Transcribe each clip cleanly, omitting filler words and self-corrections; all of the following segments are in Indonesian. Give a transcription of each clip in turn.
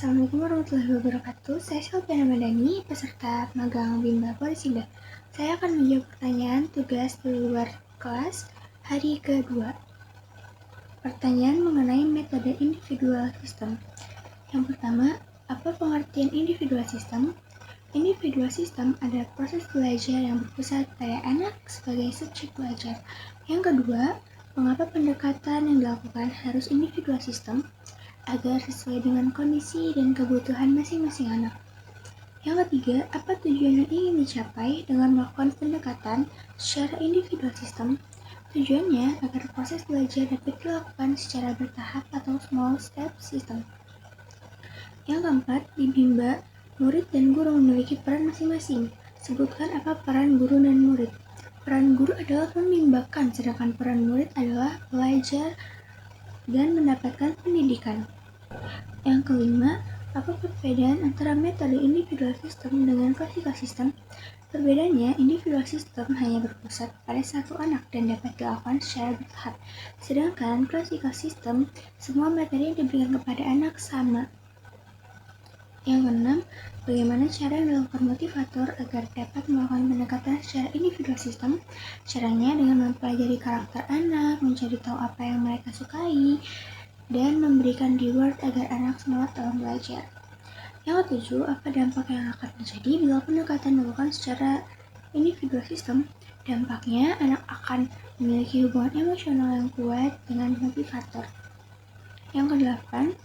Assalamualaikum warahmatullahi wabarakatuh. Saya Sylvia Madani, peserta magang Bimba Polisida. Saya akan menjawab pertanyaan tugas di luar kelas hari kedua. Pertanyaan mengenai metode individual system. Yang pertama, apa pengertian individual system? Individual system adalah proses belajar yang berpusat pada anak sebagai subjek belajar. Yang kedua, mengapa pendekatan yang dilakukan harus individual system? Agar sesuai dengan kondisi dan kebutuhan masing-masing anak. Yang ketiga, apa tujuan yang ingin dicapai dengan melakukan pendekatan secara individual system? Tujuannya agar proses belajar dapat dilakukan secara bertahap atau small step system. Yang keempat, di Bimba, murid dan guru memiliki peran masing-masing. Sebutkan apa peran guru dan murid. Peran guru adalah membimbakan, sedangkan peran murid adalah belajar dan mendapatkan pendidikan. Yang kelima, apa perbedaan antara metode individual system dengan klasikal system? Perbedaannya, individual system hanya berpusat pada satu anak dan dapat dilakukan secara bertahap. Sedangkan klasikal system, semua materi yang diberikan kepada anak sama. Yang keenam, bagaimana cara melakukan motivator agar dapat melakukan pendekatan secara individual system? Caranya dengan mempelajari karakter anak, mencari tahu apa yang mereka sukai, dan memberikan reward agar anak semangat dalam belajar. Yang ketujuh, apa dampak yang akan terjadi bila pendekatan dilakukan secara individual system? Dampaknya, anak akan memiliki hubungan emosional yang kuat dengan motivator. Yang kedelapan,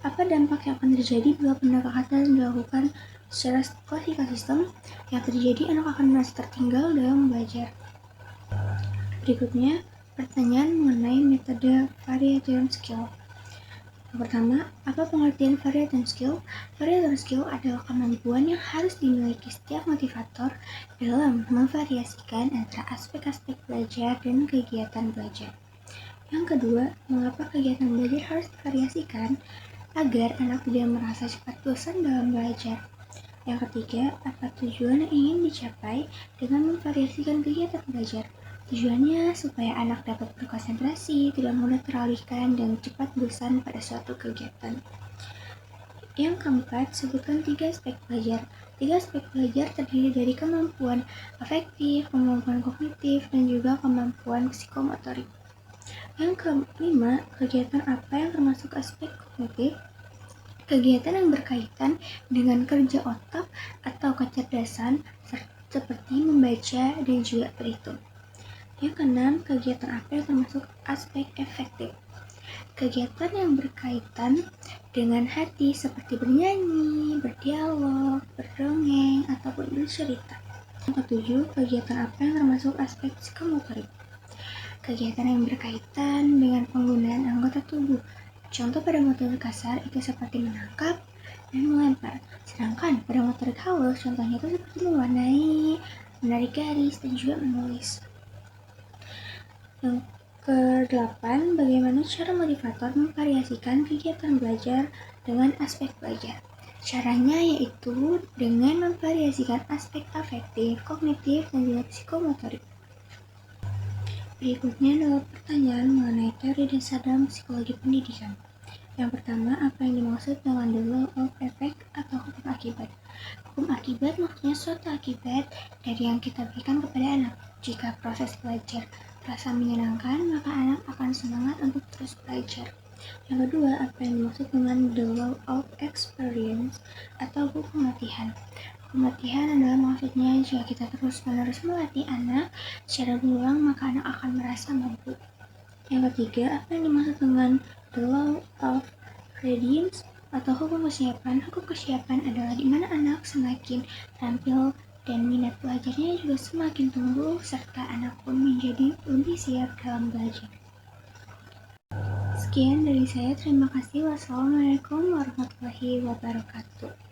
apa dampak yang akan terjadi bila pendekatan dilakukan secara klasikal system? Yang terjadi, anak akan merasa tertinggal dalam belajar. Berikutnya, pertanyaan mengenai metode variation skill. Yang pertama, apa pengertian variation skill? Variation skill adalah kemampuan yang harus dimiliki setiap motivator dalam memvariasikan antara aspek-aspek belajar dan kegiatan belajar. Yang kedua, mengapa kegiatan belajar harus divariasikan? Agar anak tidak merasa cepat bosan dalam belajar. Yang ketiga, apa tujuan yang ingin dicapai dengan memvariasikan kegiatan belajar? Tujuannya supaya anak dapat berkonsentrasi, tidak mudah teralihkan, dan cepat bosan pada suatu kegiatan. Yang keempat, sebutkan 3 aspek belajar. 3 aspek belajar terdiri dari kemampuan afektif, kemampuan kognitif, dan juga kemampuan psikomotorik. Yang kelima, kegiatan apa yang termasuk aspek kognitif? Kegiatan yang berkaitan dengan kerja otak atau kecerdasan seperti membaca dan juga berhitung. Yang keenam, kegiatan apa yang termasuk aspek efektif? Kegiatan yang berkaitan dengan hati seperti bernyanyi, berdialog, berdongeng, ataupun bercerita. Yang ketujuh, kegiatan apa yang termasuk aspek psikomotorik? Kegiatan yang berkaitan dengan penggunaan anggota tubuh. Contoh pada motorik kasar itu seperti menangkap dan melempar. Sedangkan pada motorik halus contohnya itu seperti mewarnai, menarik garis, dan juga menulis. Yang ke-8, bagaimana cara motivator memvariasikan kegiatan belajar dengan aspek belajar? Caranya yaitu dengan memvariasikan aspek afektif, kognitif, dan juga psikomotorik. Berikutnya adalah pertanyaan mengenai teori dasar dalam psikologi pendidikan. Yang pertama, apa yang dimaksud dengan the law of effect atau hukum akibat? Hukum akibat maksudnya suatu akibat dari yang kita berikan kepada anak. Jika proses belajar terasa menyenangkan, maka anak akan semangat untuk terus belajar. Yang kedua, apa yang dimaksud dengan the law of experience atau hukum latihan? Latihan adalah maksudnya jika kita terus-menerus melatih anak secara berulang, maka anak akan merasa mampu. Yang ketiga, apa yang dimaksud dengan the law of readiness atau hukum kesiapan? Hukum kesiapan adalah di mana anak semakin terampil dan minat belajarnya juga semakin tumbuh, serta anak pun menjadi lebih siap dalam belajar. Sekian dari saya, terima kasih. Wassalamualaikum warahmatullahi wabarakatuh.